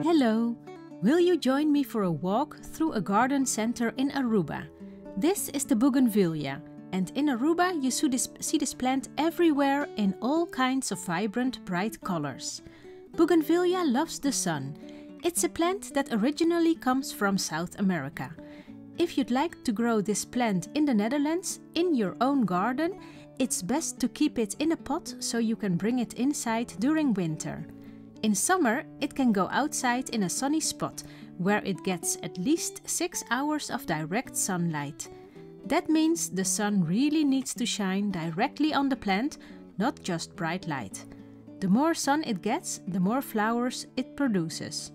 Hello! Will you join me for a walk through a garden center in Aruba? This is the Bougainvillea, and in Aruba you see this plant everywhere in all kinds of vibrant, bright colors. Bougainvillea loves the sun. It's a plant that originally comes from South America. If you'd like to grow this plant in the Netherlands, in your own garden, it's best to keep it in a pot so you can bring it inside during winter. In summer, it can go outside in a sunny spot, where it gets at least 6 hours of direct sunlight. That means the sun really needs to shine directly on the plant, not just bright light. The more sun it gets, the more flowers it produces.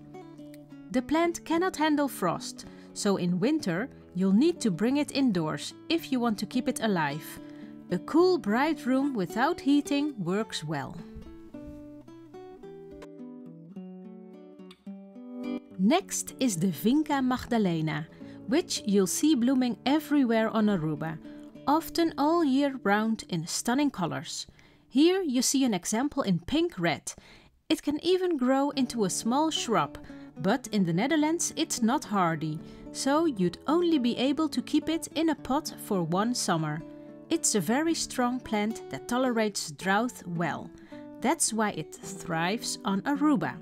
The plant cannot handle frost, so in winter you'll need to bring it indoors if you want to keep it alive. A cool, bright room without heating works well. Next is the Vinca Magdalena, which you'll see blooming everywhere on Aruba, often all year round in stunning colors. Here you see an example in pink-red. It can even grow into a small shrub, but in the Netherlands it's not hardy, so you'd only be able to keep it in a pot for one summer. It's a very strong plant that tolerates drought well. That's why it thrives on Aruba.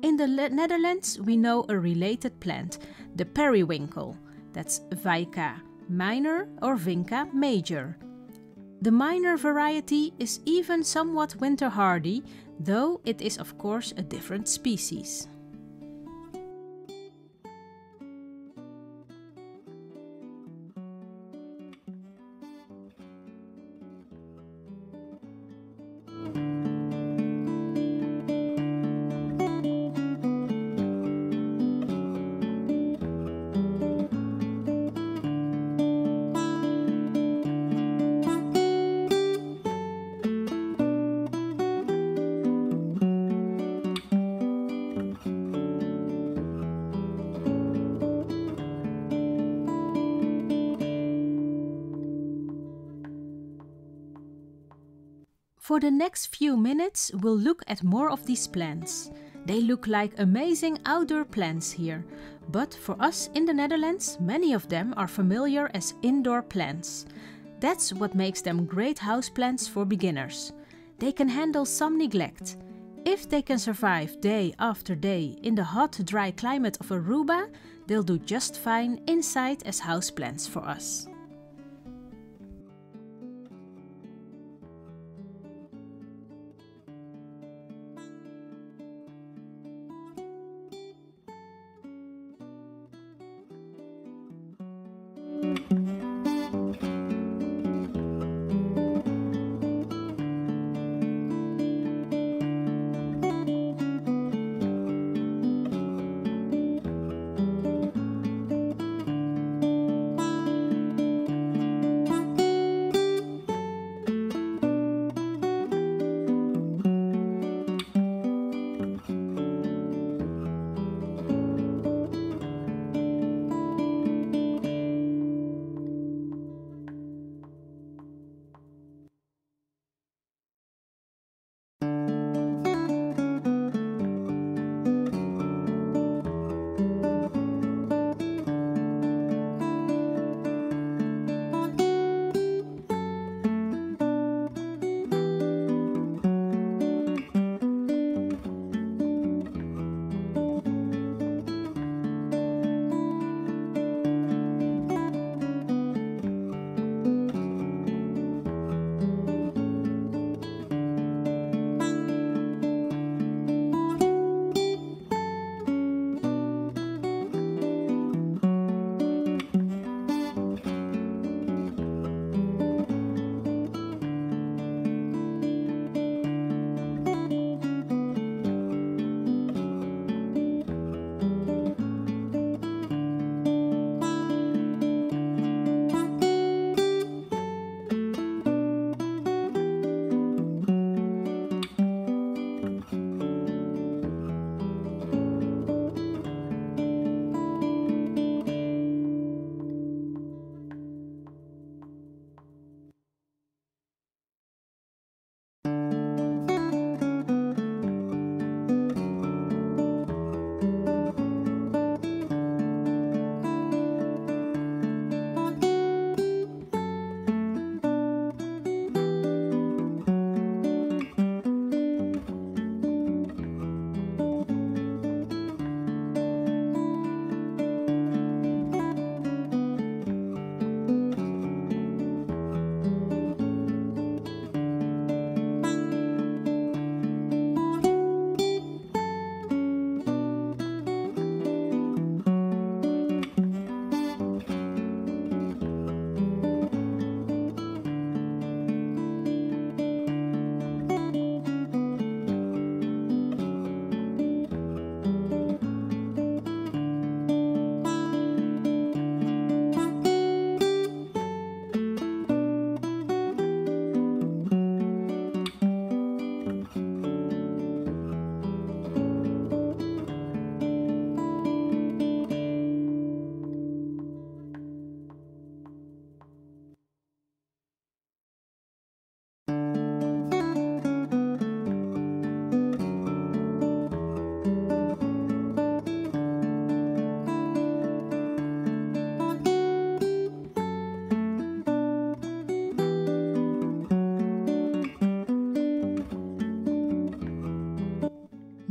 In the Netherlands we know a related plant, the periwinkle. That's Vinca minor or Vinca major. The minor variety is even somewhat winter hardy, though it is of course a different species. For the next few minutes, we'll look at more of these plants. They look like amazing outdoor plants here, but for us in the Netherlands, many of them are familiar as indoor plants. That's what makes them great houseplants for beginners. They can handle some neglect. If they can survive day after day in the hot, dry climate of Aruba, they'll do just fine inside as houseplants for us.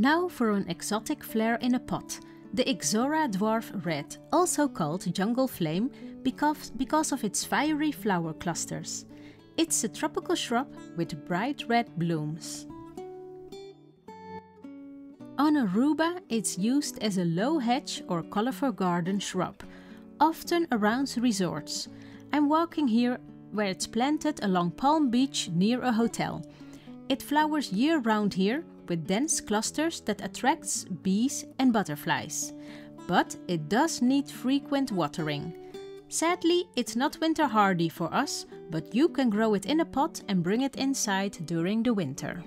Now for an exotic flair in a pot, the Ixora Dwarf Red, also called jungle flame because of its fiery flower clusters. It's a tropical shrub with bright red blooms. On Aruba, it's used as a low hedge or conifer garden shrub, often around resorts. I'm walking here where it's planted along Palm Beach near a hotel. It flowers year-round here with dense clusters that attracts bees and butterflies. But it does need frequent watering. Sadly, it's not winter hardy for us, but you can grow it in a pot and bring it inside during the winter.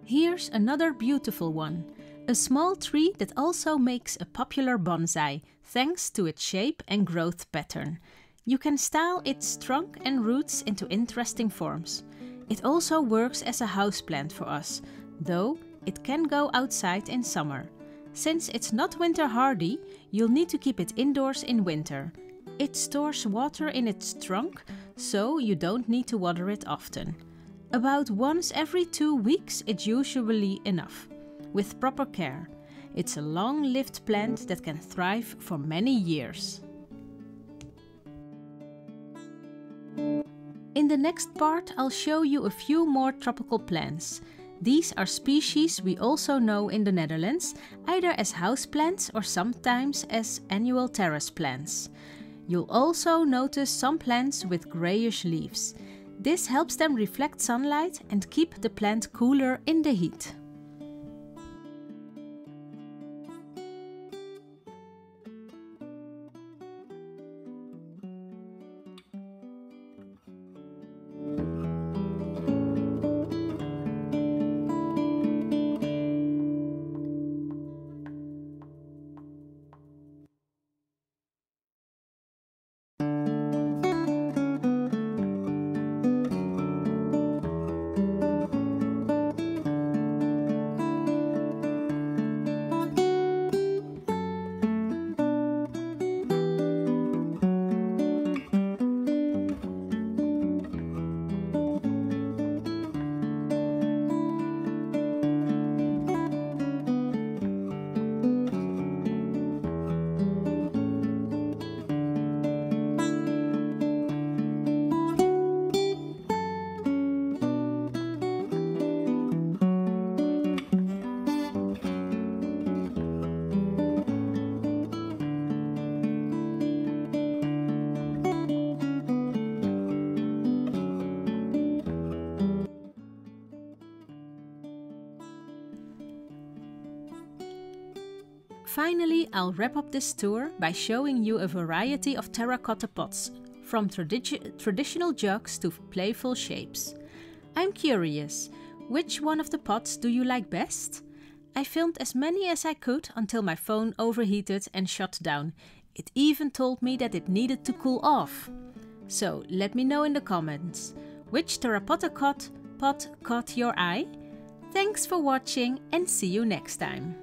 Here's another beautiful one, a small tree that also makes a popular bonsai, thanks to its shape and growth pattern. You can style its trunk and roots into interesting forms. It also works as a houseplant for us, though it can go outside in summer. Since it's not winter hardy, you'll need to keep it indoors in winter. It stores water in its trunk, so you don't need to water it often. About once every 2 weeks it's usually enough, with proper care. It's a long-lived plant that can thrive for many years. In the next part I'll show you a few more tropical plants. These are species we also know in the Netherlands, either as houseplants or sometimes as annual terrace plants. You'll also notice some plants with grayish leaves. This helps them reflect sunlight and keep the plant cooler in the heat. Finally, I'll wrap up this tour by showing you a variety of terracotta pots, from traditional jugs to playful shapes. I'm curious, which one of the pots do you like best? I filmed as many as I could until my phone overheated and shut down. It even told me that it needed to cool off. So let me know in the comments, which terracotta pot caught your eye? Thanks for watching and see you next time.